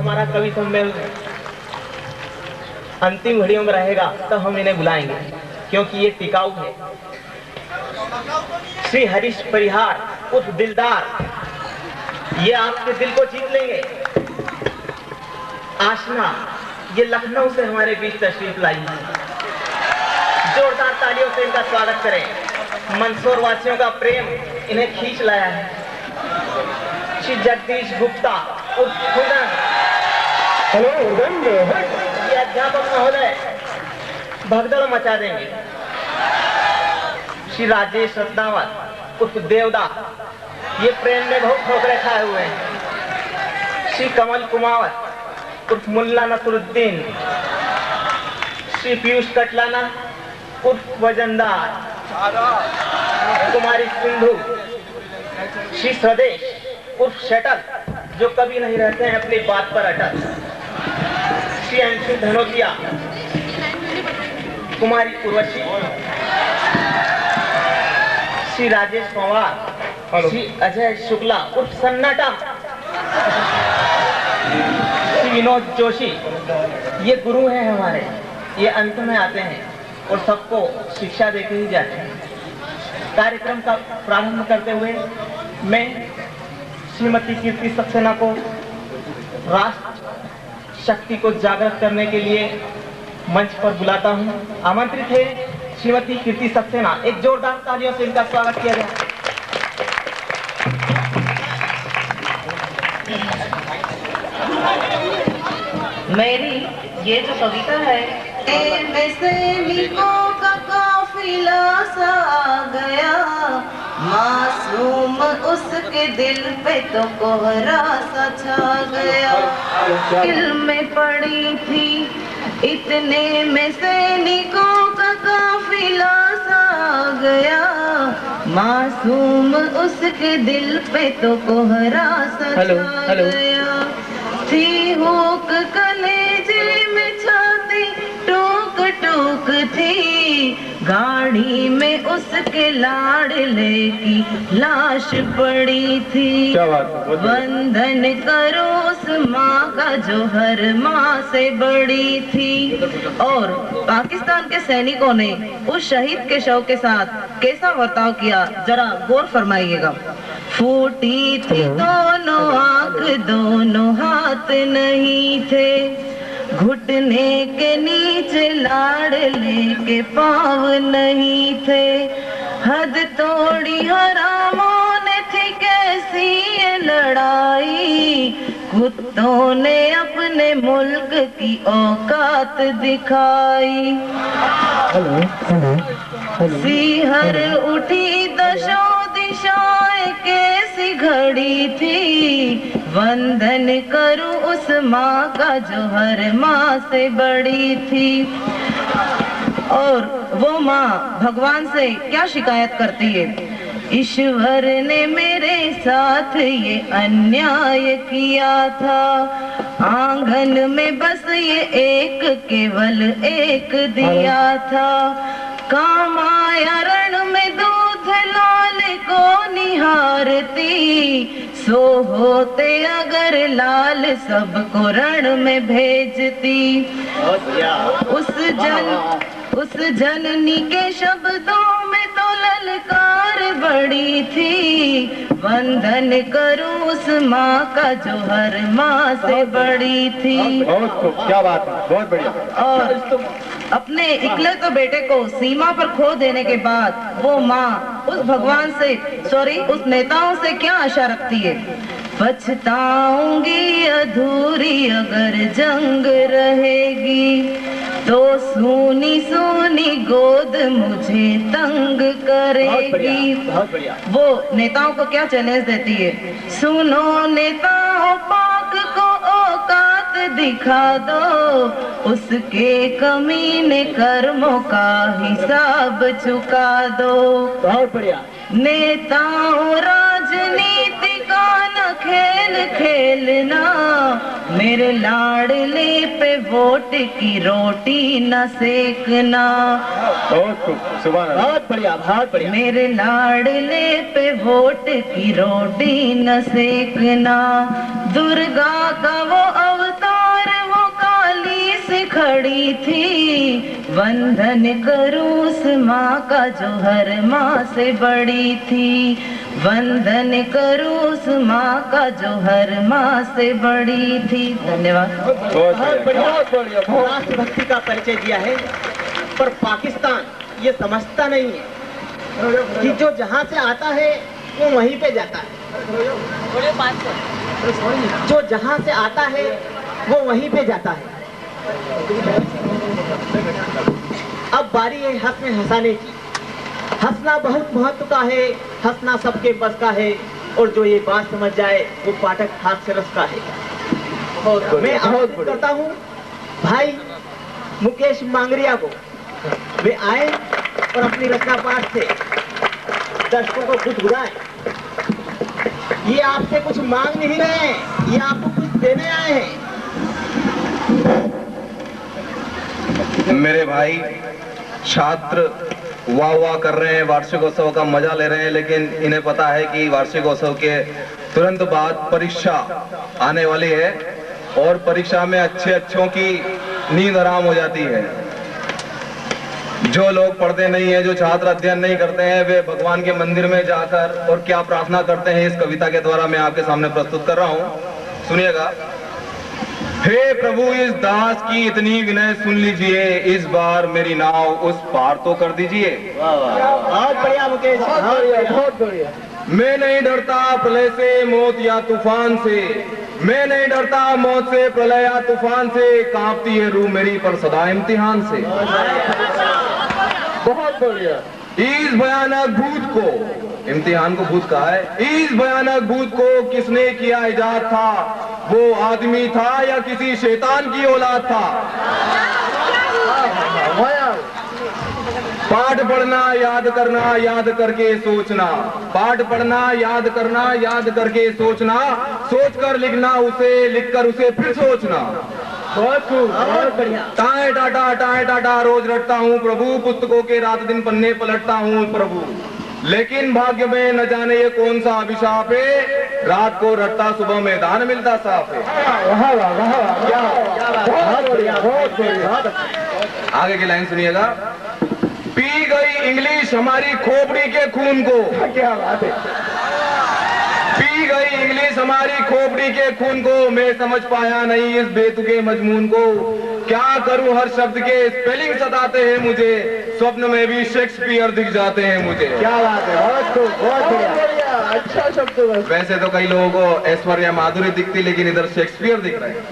हमारा कवि सम्मेलन अंतिम घड़ियों में रहेगा तब हम इन्हें बुलाएंगे, क्योंकि ये टिकाऊ है। श्री हरीश परिहार उर्फ दिलदार, ये आपके दिल को जीत लेंगे। आशना, ये लखनऊ से हमारे बीच तशरीफ लाई है। जोरदार तालियों से इनका स्वागत करें। मंदसौर वासियों का प्रेम इन्हें खींच लाया है। श्री जगदीश गुप्ता उर्फ खुदन, ये अध्यापक महोदय भगदड़ मचा देंगे। श्री राजेश रत्नावत उर्फ देवदा, ये प्रेम में बहुत ठोकरें खाए हुए हैं। श्री कमल कुमावत उर्फ मुल्ला नसरुद्दीन, श्री पीयूष कटलाना उर्फ वजनदार, कुमारी सिंधु, श्री स्वदेश उर्फ शटल, जो कभी नहीं रहते हैं अपनी बात पर अटल, श्री अंशु धनोतिया, कुमारी उर्वशी, श्री राजेश पवार, श्री अजय शुक्ला उर्फ सन्नाटा, श्री विनोद जोशी, ये गुरु हैं हमारे। ये अंत में आते हैं और सबको शिक्षा देके ही जाते हैं। कार्यक्रम का प्रारंभ करते हुए मैं श्रीमती कीर्ति सक्सेना को राष्ट्र शक्ति को जागृत करने के लिए मंच पर बुलाता हूं। आमंत्रित है श्रीमती कीर्ति सक्सेना। एक जोरदार तालियों से इनका स्वागत किया जाए। मेरी ये जो कविता है, सैनिकों का काफिला सा आ गया, मासूम उसके दिल पे तो कोहरा सा छा गया। दिल में पड़ी थी इतने में सैनिकों का काफिला सा आ गया, मासूम उसके दिल पे तो कोहरा सा छा गया। थी हुक कलेजे में छाती टूक टूक थी, गाड़ी में उसके लाडले की लाश पड़ी थी। वंदन करो उस माँ का जो हर माँ से बड़ी थी। और पाकिस्तान के सैनिकों ने उस शहीद के शव के साथ कैसा बर्ताव किया, जरा गौर फरमाइएगा। फूटी थी दोनों आंख, दोनों हाथ नहीं थे, घुटने के नीचे लाडले के पाँव नहीं थे। हद तोड़ी हरामों ने थी कैसी ये लड़ाई, कुत्तों ने अपने मुल्क की औकात दिखाई। सीहर उठी दशों दिशाएं कैसी घड़ी थी, वंदन करूं उस माँ का जो हर माँ से बड़ी थी। और वो माँ भगवान से क्या शिकायत करती है, ईश्वर ने मेरे साथ ये अन्याय किया था, आंगन में बस ये एक केवल एक दिया था, काम आया रण में दूध लाल को निहारती, सो होते अगर लाल सबको रण में भेजती। उस जननी के शब्दों में तो ललकार बड़ी थी, वंदन करूं उस माँ का जो हर माँ से बड़ी थी। क्या बात है, बहुत बढ़िया। और अपने इकलौते बेटे को सीमा पर खो देने के बाद वो माँ उस भगवान से उस नेताओं से क्या आशा रखती है, पछताऊंगी अधूरी अगर जंग रहेगी, तो सूनी सूनी गोद मुझे तंग करेगी। वो नेताओं को क्या चैलेंज देती है, सुनो नेताओं पाक को औकात दिखा दो, उसके कमीने कर्मों का हिसाब चुका दो। बहुत बढ़िया। नेताओं राजनीति का न खेल खेलना, मेरे लाडले पे वोट की रोटी न सेकना। बहुत बढ़िया, बहुत बढ़िया। मेरे लाडले पे वोट की रोटी न सेकना, दुर्गा का वो अवतार वो काली से खड़ी थी, वंदन करूं उस माँ का जो हर माँ से बड़ी थी, वंदन करूं उस माँ का जो हर माँ से बड़ी थी। धन्यवाद। बहुत बढ़िया राष्ट्रभक्ति का परिचय दिया है, पर पाकिस्तान ये समझता नहीं है कि जो जहाँ से आता है वो वहीं पे जाता है, जो जहाँ से आता है वो वहीं पे जाता है। अब बारी है हंसने हंसाने की। हंसना बहुत महत्व का है, हंसना सबके बस का है, और जो ये बात समझ जाए वो पाठक हाथ से रस का है। मैं आमंत्रित करता हूँ भाई मुकेश मांगरिया को, वे आए और अपनी रचना पाठ से दर्शकों को गुदगुदाएं। ये आपसे कुछ मांग नहीं रहे हैं, ये आपको कुछ देने आए हैं। मेरे भाई छात्र वाह वाह कर रहे हैं, वार्षिकोत्सव का मजा ले रहे हैं, लेकिन इन्हें पता है कि वार्षिकोत्सव के तुरंत बाद परीक्षा आने वाली है और परीक्षा में अच्छों की नींद हराम हो जाती है। जो लोग पढ़ते नहीं है, जो छात्र अध्ययन नहीं करते हैं, वे भगवान के मंदिर में जाकर और क्या प्रार्थना करते हैं, इस कविता के द्वारा मैं आपके सामने प्रस्तुत कर रहा हूं। सुनिएगा। हे प्रभु, इस दास की इतनी विनय सुन लीजिए, इस बार मेरी नाव उस पार तो कर दीजिए। बहुत बढ़िया मुकेश, बहुत बढ़िया। मैं नहीं डरता प्रलय से, मौत या तूफान से, मैं नहीं डरता मौत से, प्रलय या तूफान से, कांपती है रूह मेरी पर सदा इम्तिहान से। बहुत बढ़िया। इस भयानक भूत को, इम्तिहान को भूत कहा है, इस भयानक भूत को किसने किया इजाद था, वो आदमी था या किसी शैतान की औलाद था। पाठ पढ़ना याद करना, याद करके सोचना, पाठ पढ़ना याद करना, याद करके सोचना, सोचकर लिखना उसे, लिखकर उसे फिर सोचना। बहुत बढ़िया। टाए टाटा रोज रटता हूँ प्रभु, पुस्तकों के रात दिन पन्ने पलटता हूँ प्रभु, लेकिन भाग्य में न जाने ये कौन सा अभिशाप है, रात को रटता सुबह मैदान मिलता साफ है। आगे की लाइन सुनिएगा। पी गई इंग्लिश हमारी खोपड़ी के खून को, क्या बात है। पी गई इंग्लिश हमारी खोपड़ी के खून को, मैं समझ पाया नहीं इस बेतुके मजमून को, क्या करूं हर शब्द के स्पेलिंग सताते हैं मुझे, स्वप्न में भी शेक्सपियर दिख जाते हैं मुझे। क्या बात है, बहुत बढ़िया, अच्छा शब्द। वैसे तो कई लोगों को ऐश्वर्या माधुरी दिखती, लेकिन इधर शेक्सपियर दिख रहे हैं।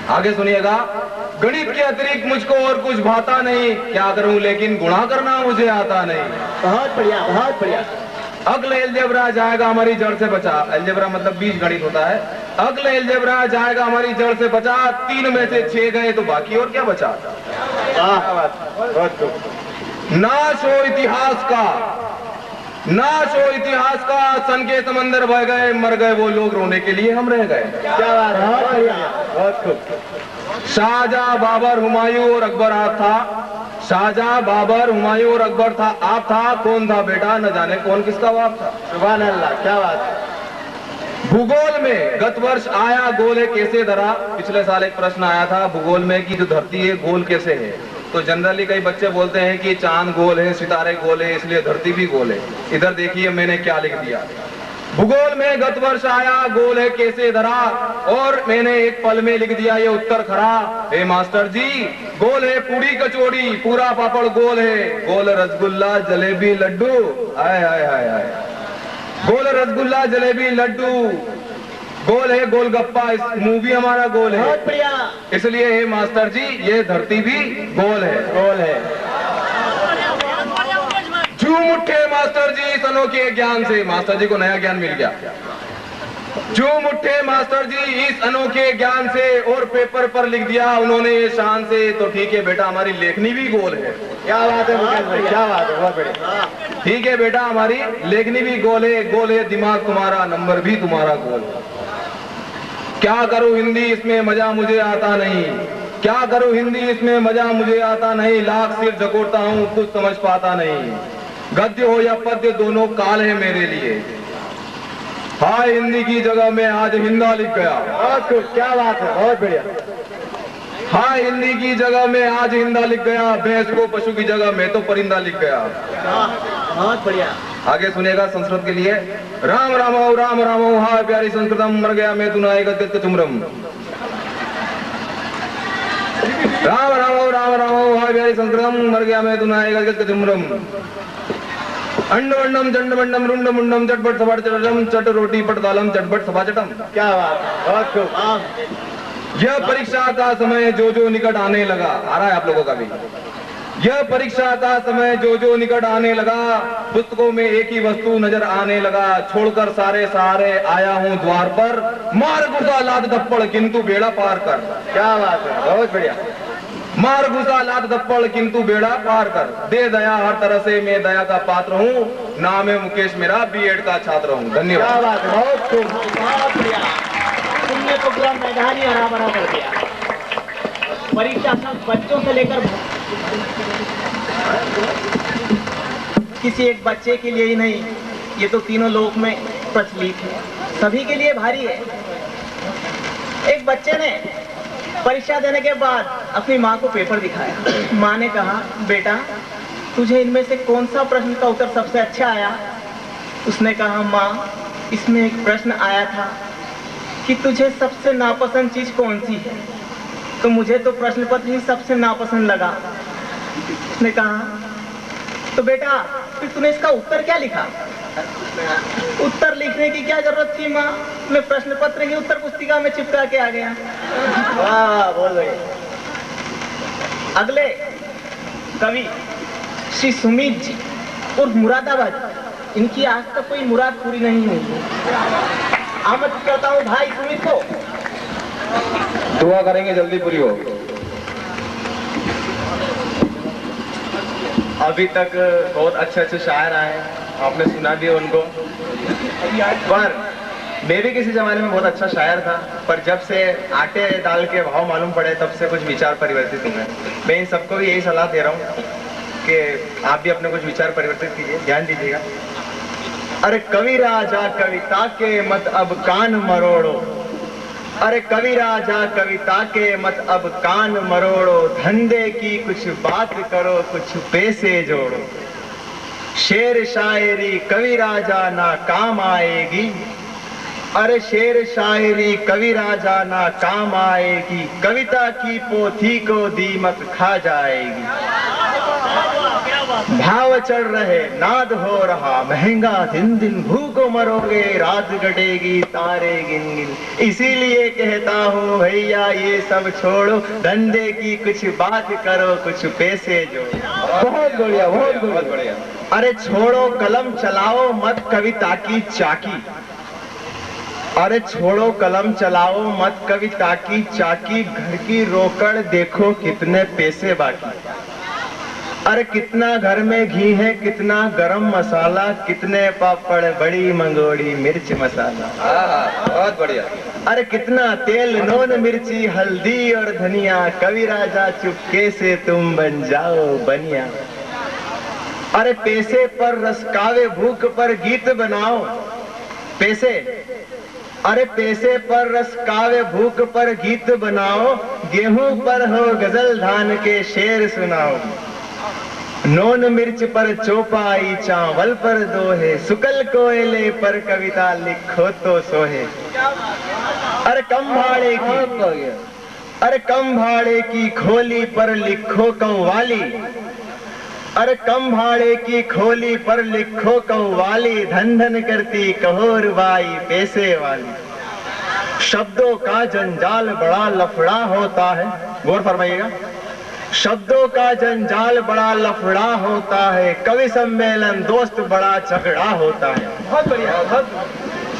आगे सुनिएगा। गणित के अतिरिक्त मुझको और कुछ भाता नहीं, क्या करूं लेकिन गुणा करना मुझे आता नहीं। बहुत बढ़िया, बहुत बढ़िया। अगले एलजेब्रा जाएगा हमारी जड़ से बचा, एलजेब्रा मतलब बीज गणित होता है। अगले एलजेब्रा जाएगा हमारी जड़ से बचा, 3 में से 6 गए तो बाकी और क्या बचा। नाश हो इतिहास का, नाश हो इतिहास का, सन के समंदर बह गए, मर गए वो लोग, रोने के लिए हम रह गए। क्या बात है, बहुत बढ़िया, बहुत खूब। शाहजहां बाबर हुमायूं और अकबर आप था, शाहजहां बाबर हुमायूं और अकबर था आप था, कौन था बेटा न जाने कौन किसका बाप था। सुभान अल्लाह, क्या बात है। भूगोल में गत वर्ष आया गोल है कैसे धरा, पिछले साल एक प्रश्न आया था भूगोल में कि जो धरती है गोल कैसे है, तो जनरली कई बच्चे बोलते हैं कि चांद गोल है, सितारे गोल है, इसलिए धरती भी गोल है। इधर देखिए मैंने क्या लिख दिया। भूगोल में गत वर्ष आया गोल है कैसे धरा, और मैंने एक पल में लिख दिया ये उत्तर खरा। हे मास्टर जी, गोल है पूरी कचौड़ी, पूरा पापड़ गोल है, गोल रसगुल्ला जलेबी लड्डू, हाय हाय हाय हाय, गोल रसगुल्ला जलेबी लड्डू, गोल है गोलगप्पा, इस मूवी हमारा गोल है। बहुत बढ़िया। इसलिए हे मास्टर जी ये धरती भी गोल है, गोल है। झूम उठे मास्टर जी इस अनोखे ज्ञान से, मास्टर जी को नया ज्ञान मिल गया। झूम उठे मास्टर जी इस अनोखे ज्ञान से, और पेपर पर लिख दिया उन्होंने ये शान से, तो ठीक है बेटा हमारी लेखनी भी गोल है। क्या बात है मुकेश भाई, क्या बात है, बहुत बढ़िया। ठीक है बेटा हमारी लेखनी भी गोल है, गोल है दिमाग तुम्हारा, नंबर भी तुम्हारा गोल। क्या करूं हिंदी इसमें मजा मुझे आता नहीं, क्या करूं हिंदी इसमें मजा मुझे आता नहीं, लाख सिर झकोरता हूं कुछ समझ पाता नहीं, गद्य हो या पद्य दोनों काल है मेरे लिए। हाय हिंदी की जगह में आज हिंदा लिख गया। बहुत खूब, क्या बात है, बहुत बढ़िया। हाय हिंदी की जगह में आज हिंदा लिख गया, भैंस को पशु की जगह में तो परिंदा लिख गया। बहुत बढ़िया। आगे सुनेगा संस्कृत के लिए। राम रामो हाय प्यारी संस्कृतम, मर गया मैं तुनाए गद्गद चुमरम। राम रामो हाय प्यारी संस्कृतम, मर गया मैं तुनाए गद्गद चुमरम। अंडम चंडमंडम रुंड मुंडम चटपट सपाट चटम, चट रोटी पटदालम चटपट सपा चटम। क्या बात है, बहुत खूब। यह परीक्षा का समय जो निकट आने लगा। आ रहा है आप लोगों का भी। यह परीक्षा का समय जो निकट आने लगा, पुस्तकों में एक ही वस्तु नजर आने लगा, छोड़कर सारे सहारे आया हूँ द्वार पर, मार घुसा लाद थप्पड़ किंतु बेड़ा पार कर। क्या बात है, बहुत बढ़िया। मार घुसा लाद थप्पड़ किंतु बेड़ा पार कर, दे दया हर तरह से मैं दया का पात्र हूँ, नाम है मुकेश मेरा बीएड का छात्र हूँ। धन्यवाद। क्या बात है, बहुत खूब। बहुत बढ़िया, तुमने तो पूरा मैदान ही हरा भरा कर दिया। परीक्षा सब बच्चों से लेकर किसी एक बच्चे के लिए ही नहीं, ये तो तीनों लोक में प्रचलित है, सभी के लिए भारी है। एक बच्चे ने परीक्षा देने के बाद अपनी माँ को पेपर दिखाया। माँ ने कहा, बेटा तुझे इनमें से कौन सा प्रश्न का उत्तर सबसे अच्छा आया? उसने कहा, माँ इसमें एक प्रश्न आया था कि तुझे सबसे नापसंद चीज कौन सी है? तो मुझे तो प्रश्न पत्र ही सबसे नापसंद लगा। उसने कहा, तो बेटा फिर तूने इसका उत्तर क्या लिखा? उत्तर लिखने की क्या जरूरत थी माँ, मैं प्रश्न पत्र ही उत्तर पुस्तिका में चिपका के आ गया। वाह, बहुत बढ़िया। अगले कवि श्री सुमित जी और मुरादाबाद, इनकी आज तक कोई मुराद पूरी नहीं हुई। आमंत्रित करता हूँ भाई सुमित को। दुआ करेंगे जल्दी पूरी हो। अभी तक बहुत अच्छे शायर आए हैं, आपने सुना भी उनको, पर मैं भी किसी जमाने में बहुत अच्छा शायर था, पर जब से आटे दाल के भाव मालूम पड़े तब से कुछ विचार परिवर्तित हुए। मैं इन सबको भी यही सलाह दे रहा हूँ कि आप भी अपने कुछ विचार परिवर्तित कीजिए, ध्यान दीजिएगा। अरे कवि राजा कविता के मत अब कान मरोड़ो, अरे कवि राजा कविता के मत अब कान मरोड़ो, धंधे की कुछ बात करो, कुछ पैसे जोड़ो। शेर शायरी कवि राजा ना काम आएगी, अरे शेर शायरी कवि राजा ना काम आएगी, कविता की पोथी को दीमक खा जाएगी। भाव चढ़ रहे नाद हो रहा महंगा, दिन दिन भूखो मरोगे, रात घटेगी तारे गिन गिन। इसीलिए कहता हूँ भैया ये सब छोड़ो, धंधे की कुछ बात करो, कुछ पैसे जोड़ो। बहुत बढ़िया, बहुत बढ़िया। अरे छोड़ो कलम चलाओ मत कविता की चाकी, अरे छोड़ो कलम चलाओ मत कविता की चाकी, घर की रोकड़ देखो कितने पैसे बाकी। अरे कितना घर में घी है, कितना गरम मसाला, कितने पापड़ बड़ी मंगोड़ी मिर्च मसाला। बहुत बढ़िया। अरे कितना तेल नून मिर्ची हल्दी और धनिया, कवि राजा चुपके से तुम बन जाओ बनिया। अरे पैसे पर रसकावे भूख पर गीत बनाओ, पैसे, अरे पैसे पर रसकावे भूख पर गीत बनाओ, गेहूं पर हो गजल धान के शेर सुनाओ। नून मिर्च पर चौपाई चावल पर दोहे, सुकल कोयले पर कविता लिखो तो सोहे। अरे कम भाड़े की, अरे कम भाड़े की खोली पर लिखो कव्वाली, अरे कम भाड़े की खोली पर लिखो कव्वाली, धन धन करती कहोर बाई पैसे वाली। शब्दों का जंजाल बड़ा लफड़ा होता है, गौर फरमाइएगा, शब्दों का जंजाल बड़ा लफड़ा होता है, कवि सम्मेलन दोस्त बड़ा झगड़ा होता है। बहुत बढ़िया, बहुत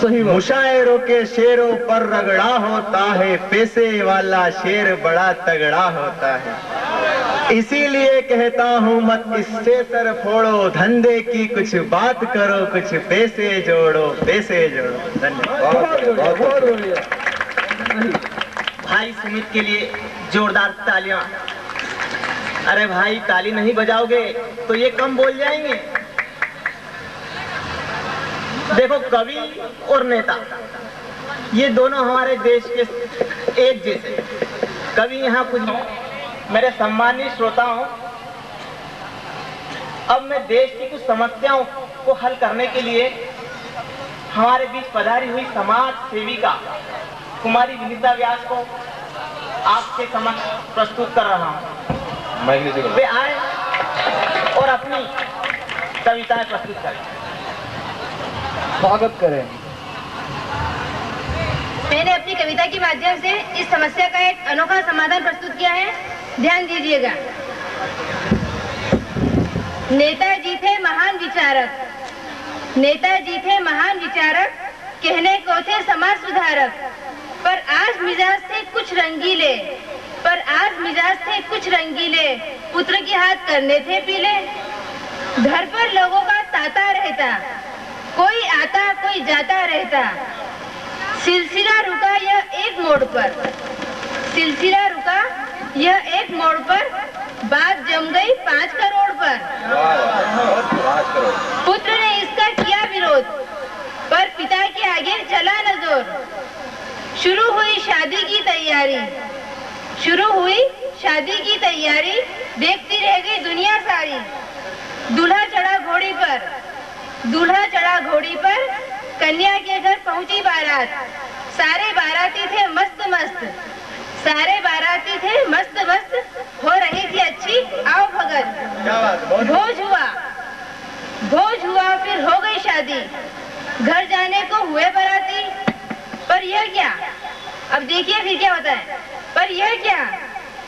सही। मुशायरों के शेरों पर रगड़ा होता है, पैसे वाला शेर बड़ा तगड़ा होता है। इसीलिए कहता हूँ मत इससे सर फोड़ो, धंधे की कुछ बात करो, कुछ पैसे जोड़ो, पैसे जोड़ो। धन्यवाद। बहुत बढ़िया। भाई सुमित के लिए जोरदार तालियां। अरे भाई ताली नहीं बजाओगे तो ये कम बोल जाएंगे। देखो, कवि और नेता ये दोनों हमारे देश के एक जैसे। कवि यहाँ कुछ मेरे सम्मानित श्रोताओं, अब मैं देश की कुछ समस्याओं को हल करने के लिए हमारे बीच पधारी हुई समाज सेविका कुमारी विनीता व्यास को आपके समक्ष प्रस्तुत कर रहा हूँ। वे आए और अपनी कविताएं प्रस्तुत करें। स्वागत करें। मैंने अपनी कविता के माध्यम से इस समस्या का एक अनोखा समाधान प्रस्तुत किया है। ध्यान दीजिएगा। नेताजी थे महान विचारक, नेताजी थे महान विचारक, कहने को थे समाज सुधारक, पर आज मिजाज थे कुछ रंगीले, पर आज मिजाज थे कुछ रंगीले, पुत्र के हाथ करने थे पीले। घर पर लोगों का तांता रहता, कोई आता कोई जाता रहता, सिलसिला रुका यह एक मोड़ पर, सिलसिला रुका यह एक मोड़ पर, बात जम गई 5 करोड़ पर। पुत्र ने इसका किया विरोध, पर पिता के आगे चला न जोर। शुरू हुई शादी की तैयारी, शुरू हुई शादी की तैयारी, देखती रह गई दुनिया सारी। दूल्हा चढ़ा घोड़ी पर, दूल्हा चढ़ा घोड़ी पर, कन्या के घर पहुंची बारात। सारे बाराती थे मस्त मस्त, सारे बाराती थे मस्त मस्त, हो रही थी अच्छी आओ भगत। भोज हुआ, भोज हुआ, फिर हो गई शादी, घर जाने को हुए बाराती। पर यह क्या, अब देखिए फिर क्या होता है। पर यह क्या,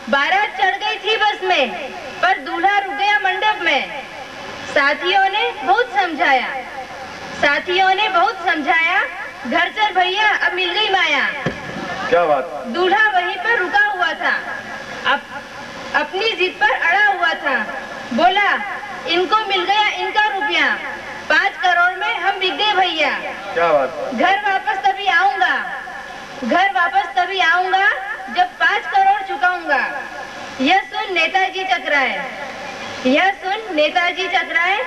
बारात चढ़ गई थी बस में, पर दूल्हा रुक गया मंडप में। साथियों ने बहुत समझाया, साथियों ने बहुत समझाया, घर चल भैया अब मिल गई माया। क्या बात। दूल्हा वहीं पर रुका हुआ था, अपनी जिद पर अड़ा हुआ था। बोला इनको मिल गया इनका रुपया, 5 करोड़ में हम बिक गए भैया। क्या बात। घर वापस तभी आऊंगा, घर वापस तभी आऊंगा जब 5 करोड़ चुकाऊंगा। यह सुन नेताजी चकराए, यह सुन नेताजी चकराए,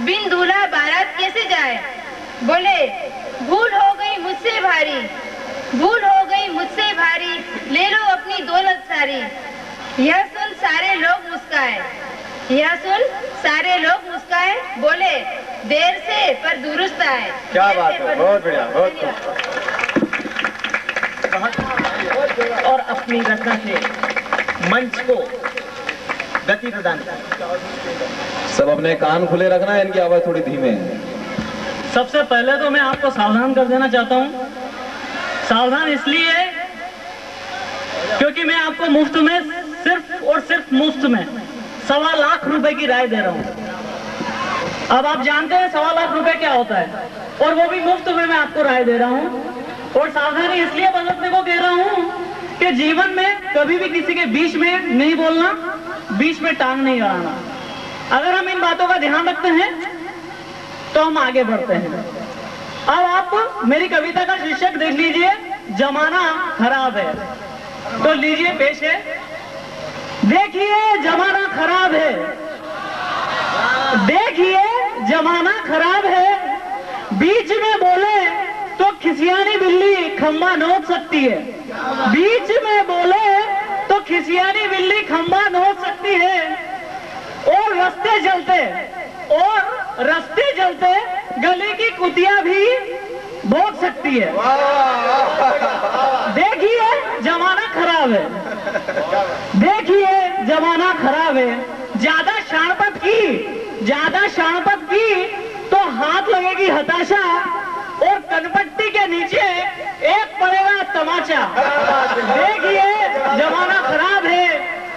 बिन दूल्हा बारात कैसे जाए। बोले भूल हो गई मुझसे भारी, भूल हो गई मुझसे भारी, ले लो अपनी दौलत सारी। यह सुन सारे लोग मुस्काए, यह सुन सारे लोग मुस्काए, बोले देर से पर दुरुस्त आए। क्या बात है, बहुत बढ़िया, बहुत और अपनी रचना से मंच को गति प्रदान करें। सब अपने कान खुले रखना है, इनकी आवाज थोड़ी धीमे है। सबसे पहले तो मैं आपको सावधान कर देना चाहता हूँ। सावधान इसलिए क्योंकि मैं आपको मुफ्त में, सिर्फ और सिर्फ मुफ्त में 1.25 लाख रुपए की राय दे रहा हूँ। अब आप जानते हैं 1.25 लाख रुपए क्या होता है, और वो भी मुफ्त में मैं आपको राय दे रहा हूँ। और सावधानी इसलिए बरतने को कह रहा हूँ कि जीवन में कभी भी किसी के बीच में नहीं बोलना, बीच में टांग नहीं अड़ाना। अगर हम इन बातों का ध्यान रखते हैं तो हम आगे बढ़ते हैं। अब आप मेरी कविता का शीर्षक देख लीजिए, जमाना खराब है। तो लीजिए पेश है। देखिए जमाना खराब है, देखिए जमाना खराब है, बीच में बोले तो खिसियानी बिल्ली खंबा नोच सकती है। बीच में बोले तो खिसियानी बिल्ली खंबा नोच सकती है। और रास्ते चलते, और रास्ते चलते गले की कुतिया भी भोग सकती है। देखिए जमाना खराब है, देखिए जमाना खराब है। ज्यादा शाणपत की, ज्यादा शाणपत की तो हाथ लगेगी हताशा, और कनपट्टी के नीचे एक पड़ेगा तमाचा। देखिए जमाना खराब है,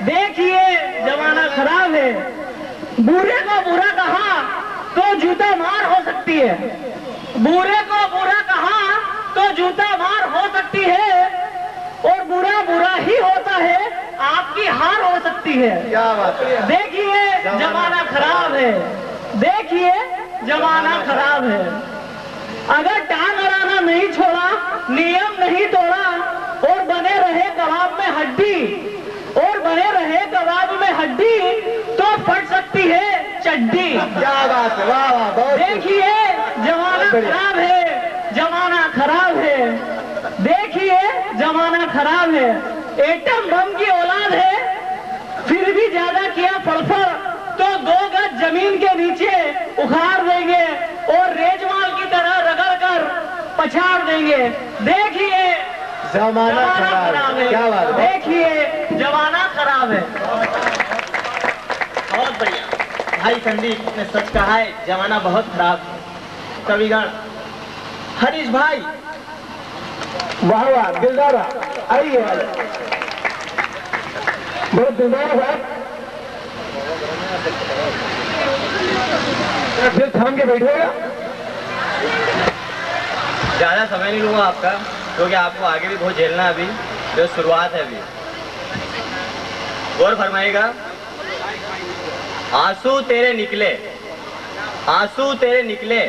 देखिए जमाना खराब है। बुरे को बुरा कहा तो जूता मार हो सकती है, बुरे को बुरा कहा तो जूता मार हो सकती है। और बुरा बुरा ही होता है, आपकी हार हो सकती है। क्या बात है। देखिए जमाना खराब है, देखिए जमाना खराब है। अगर टांग अड़ाना नहीं छोड़ा, नियम नहीं तोड़ा, और बने रहे कबाब में हड्डी, और बने रहे कबाब में हड्डी, तो फट सकती है चड्डी। क्या बात है, वाह वाह, बहुत देखिए जमाना खराब है, जमाना खराब है। देखिए जमाना खराब है, एटम बम की औलाद है, फिर भी ज्यादा किया फड़फड़ तो 2 गज जमीन के नीचे उखाड़ देंगे और रेजमाल की तरह रगड़ कर पछाड़ देंगे। देखिए जमाना खराब है। क्या बात है? देखिए जमाना खराब है। बहुत बढ़िया भाई संदीप ने सच कहा है, जमाना बहुत खराब है। कविगण हरीश भाई, वाह वाह, दिलदारा आइए बहुत दिलदार बात। फिर थाम के बैठेगा। ज्यादा समय नहीं लूंगा आपका, क्योंकि आपको आगे भी बहुत झेलना है। अभी जो शुरुआत है, अभी गौर फरमाइएगा। आंसू तेरे निकले, आंसू तेरे निकले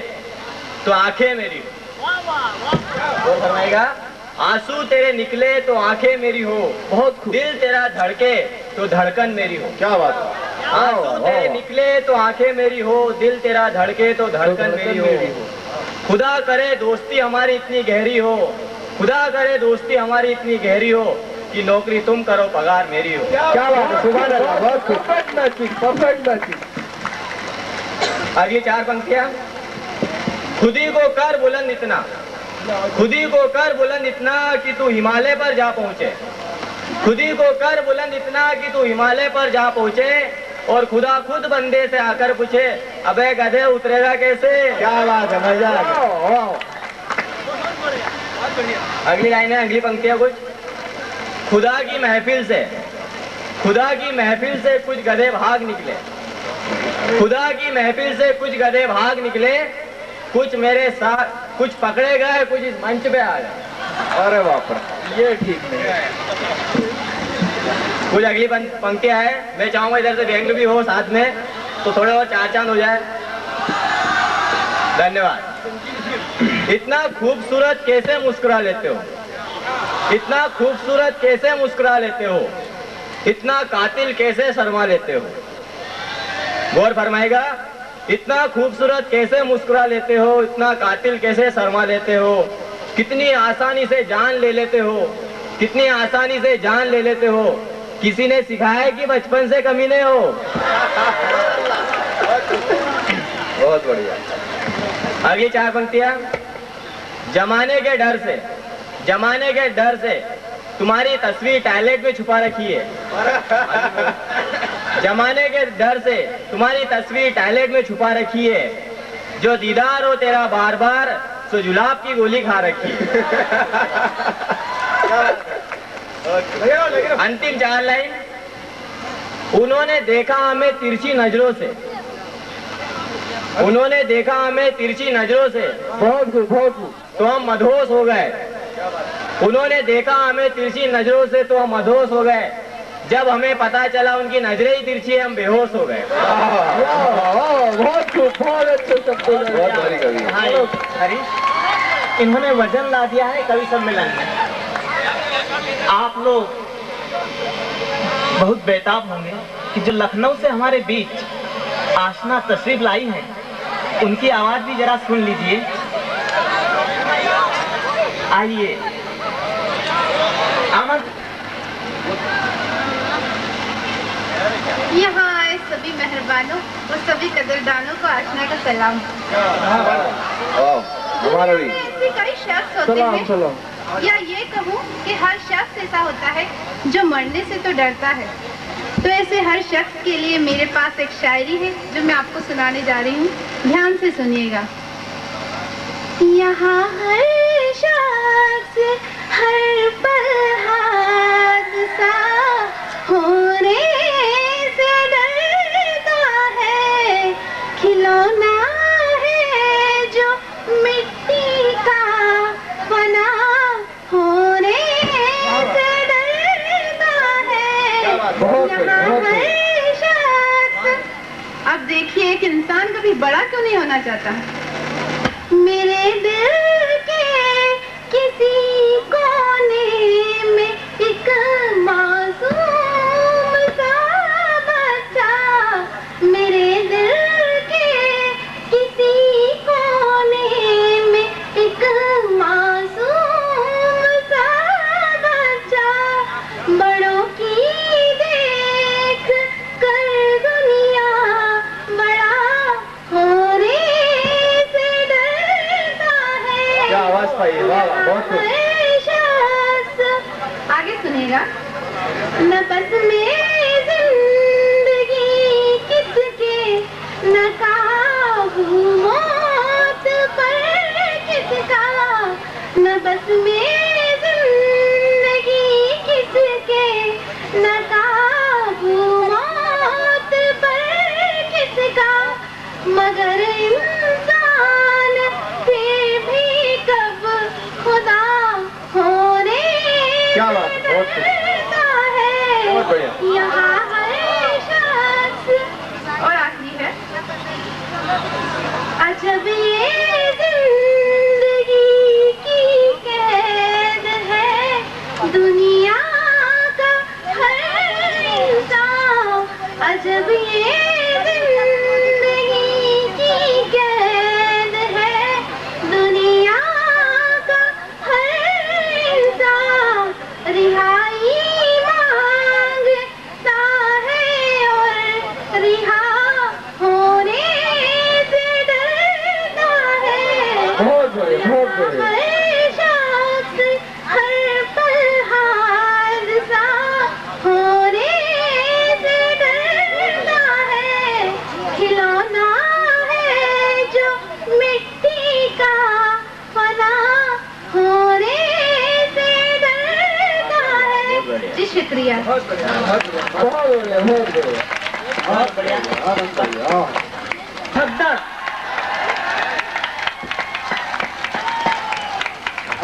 तो आंखें मेरी हो। गौर फरमाइएगा। आंसू तेरे निकले तो आंखें मेरी हो, बहुत खूब। दिल तेरा धड़के तो धड़कन मेरी हो। क्या बात है? आंसू तेरे निकले तो आंखें मेरी हो, दिल तेरा धड़के तो धड़कन मेरी हो। खुदा करे दोस्ती हमारी इतनी गहरी हो, खुदा करे दोस्ती हमारी इतनी गहरी हो कि नौकरी तुम करो पगार मेरी हो। क्या बात है? सुभान अल्लाह, बहुत खूब। Perfect matching, perfect matching. अगली 4 पंक्तियां। खुदी को कर बुलंद इतना, खुदी को कर बुलंद इतना कि तू हिमालय पर जा पहुंचे, खुदी को कर बुलंद इतना कि तू हिमालय पर जा पहुंचे और खुदा खुद बंदे से आकर पूछे, अबे गधे उतरेगा कैसे। क्या बात है? मजा आ गया। अगली लाइन है, अगली पंक्तियां कुछ। खुदा की महफिल से, खुदा की महफिल से कुछ गधे भाग निकले, खुदा की महफिल से कुछ गधे भाग निकले, कुछ मेरे साथ, कुछ पकड़े गए, कुछ इस मंच पे आ गए। अरे बाप रे, ये ठीक नहीं है। कुछ अगली पंक्तियां है। मैं चाहूंगा इधर से व्यंग भी हो साथ में, तो थोड़े और 4 चांद हो जाए। धन्यवाद। इतना खूबसूरत कैसे मुस्कुरा लेते हो, इतना खूबसूरत कैसे मुस्कुरा लेते हो, इतना कातिल कैसे शर्मा लेते हो। गौर फरमाएगा। इतना खूबसूरत कैसे मुस्कुरा लेते हो, इतना कातिल कैसे शर्मा लेते हो, कितनी आसानी से जान ले लेते हो, कितनी आसानी से जान ले लेते हो। किसी ने सिखाया कि बचपन से कमीने हो। बहुत बढ़िया। अगली 4 पंक्तियां। जमाने के डर से, जमाने के डर से तुम्हारी तस्वीर टॉयलेट में छुपा रखी है, जमाने के डर से तुम्हारी तस्वीर टॉयलेट में छुपा रखी है, जो दीदार हो तेरा बार बार सो जुलाब की गोली खा रखी है। अंतिम 4 लाइन। उन्होंने देखा हमें तिरछी नजरों से, उन्होंने देखा हमें तिरछी नजरों से बहुत खूब, बहुत खूब। तो हम मदहोश हो गए, उन्होंने देखा हमें तिरछी नजरों से तो हम मदहोश हो गए, जब हमें पता चला उनकी नजरें ही तिरछी है हम बेहोश हो गए। बहुत खूब, बहुत अच्छे शब्दों में। बहुत बड़ी कवि है। हरीश, इन्होंने वजन ला दिया है कवि सम्मेलन में। आप लोग बहुत बेताब होंगे कि जो लखनऊ से हमारे बीच आशना तशरीफ लाई है, उनकी आवाज भी जरा सुन लीजिए। आइए आमद। यहाँ आए सभी मेहरबानों और सभी कदरदानों को आशना का सलाम। हमारा भी। ऐसे कई शख्स होते सलाम हैं, सलाम। या ये कहूँ कि हर शख्स ऐसा होता है जो मरने से तो डरता है। तो ऐसे हर शख्स के लिए मेरे पास एक शायरी है जो मैं आपको सुनाने जा रही हूँ, ध्यान से सुनिएगा। यहाँ हर शख्स हर पल हादसा होने से डरता है, खिलौना है जो मिट्टी का फना होने से डरता है। यहाँ हर शख्स, अब देखिए एक इंसान कभी बड़ा क्यों नहीं होना चाहता। मेरे दिल के किसी कोने में एक मासूम सा बच्चा, मेरे दिल के किसी कोने यहाँ हर शख्स। और आखिरी है, अजब ये जिंदगी की कैद है दुनिया का हर इंसान। अजब ये जिंदगी की कैद है दुनिया का हर इंसान। रिहाई मांगता है और रिहा होने से डरता है। बहुत बढ़िया, बहुत बढ़िया। हर शख्स हर पल हादसा होने से डरता है। खिलौना है जो मिट्टी का फना होने से डरता है। जी शुक्रिया। बहुत बढ़िया, बहुत बढ़िया, बहुत बढ़िया, बहुत बढ़िया, बहुत बढ़िया। हदर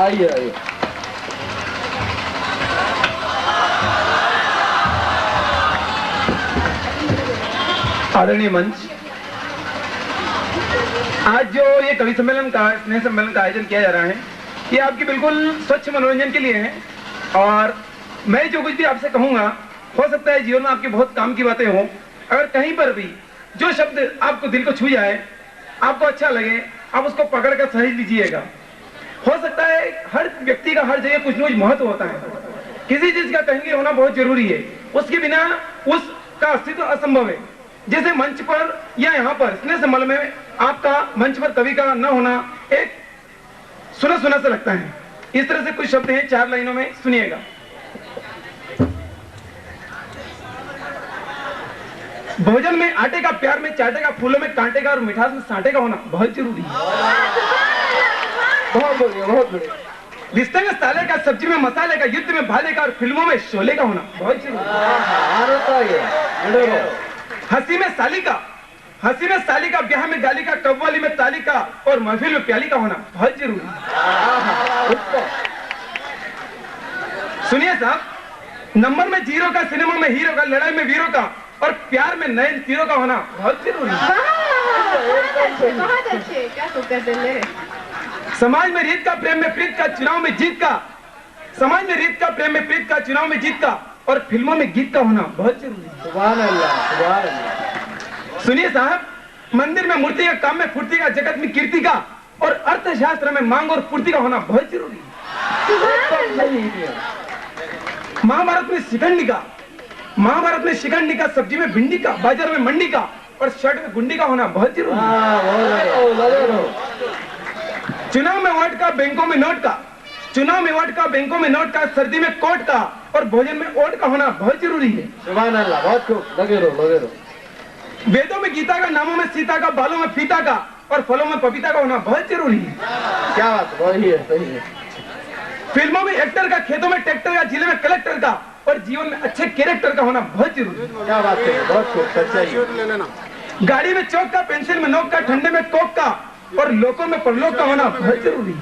आइए आइए। आदरणीय मंच, आज जो ये कवि सम्मेलन का स्नेह सम्मेलन का आयोजन किया जा रहा है, ये आपके बिल्कुल स्वच्छ मनोरंजन के लिए है। और मैं जो कुछ भी आपसे कहूंगा, हो सकता है जीवन में आपके बहुत काम की बातें हों। अगर कहीं पर भी जो शब्द आपको दिल को छू जाए, आपको अच्छा लगे, आप उसको पकड़ कर समझ लीजिएगा। हो सकता है हर व्यक्ति का हर जगह कुछ न कुछ महत्व होता है। किसी चीज का कहीं होना बहुत जरूरी है, उसके बिना उसका अस्तित्व असंभव है। जैसे मंच पर या यहाँ पर स्नेह सम्मेलन में आपका मंच पर कवि का न होना एक सुना सुना सा लगता है। इस तरह से कुछ शब्द हैं, 4 लाइनों में सुनिएगा। भोजन में आटे का, प्यार में चाटे का, फूलों में कांटे का और मिठास में सांटे का होना बहुत जरूरी है। बहुत बढ़िया, बहुत बढ़िया। रिश्ते में साले का, सब्जी में मसाले का, युद्ध में भाले का और फिल्मों में शोले का होना बहुत जरूरी है। हंसी में साली का, हंसी में साली का, ब्याह में गाली का, कव्वाली में ताली का और महफिल में प्याली का होना बहुत जरूरी है। सुनिए साहब, नंबर में 0 का, सिनेमा में हीरो का, लड़ाई में वीरों का और प्यार में नए तीरों का होना बहुत जरूरी है। बहुत अच्छे, क्या सुकर दिल है। समाज में रीत का, प्रेम में प्रीत का, चुनाव में जीत का, समाज में रीत का, प्रेम में प्रीत का, चुनाव में जीत का और फिल्मों में गीत का होना बहुत जरूरी है। सुभान अल्लाह, सुभान अल्लाह। सुनिए साहब, मंदिर में मूर्ति का, काम में फूर्ति का, जगत में कीर्ति का और अर्थशास्त्र में मांग और पूर्ति का होना बहुत जरूरी है। महाभारत में शिखंडी का, महाभारत में शिखंडी का, सब्जी में भिंडी का, बाजार में मंडी का और शर्ट में गुंडी का होना बहुत जरूरी है। चुनाव में वोट का, बैंकों में नोट का, चुनाव में वोट का, बैंकों में नोट का, सर्दी में कोट का और भोजन में ओट का होना बहुत जरूरी है। सुभान अल्लाह, बहुत खूब। लगे रहो, लगे रहो। वेदों में गीता का, नामों में सीता का, बालों में फीता का और फलों में पपीता का होना बहुत जरूरी है। क्या बात, वही है, सही है। फिल्मों में एक्टर का, खेतों में ट्रैक्टर का, जिले में कलेक्टर का और जीवन में अच्छे कैरेक्टर का होना बहुत जरूरी है। क्या बात है, बहुत खूब, सच्चाई। गाड़ी में चौक का, पेंसिल में नोक का, ठंडे में कोक का और लोकों में परलोक का होना बहुत जरूरी है।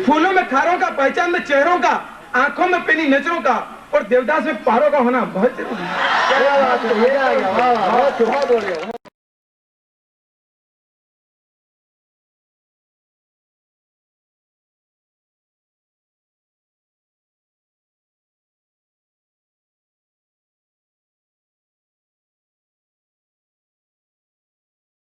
फूलों में खारों का, पहचान में चेहरों का, आंखों में पेनी नजरों का और देवदास में पारों का होना बहुत जरूरी है। क्या बात है, ये आ गया, वाह वाह, बहुत बढ़िया।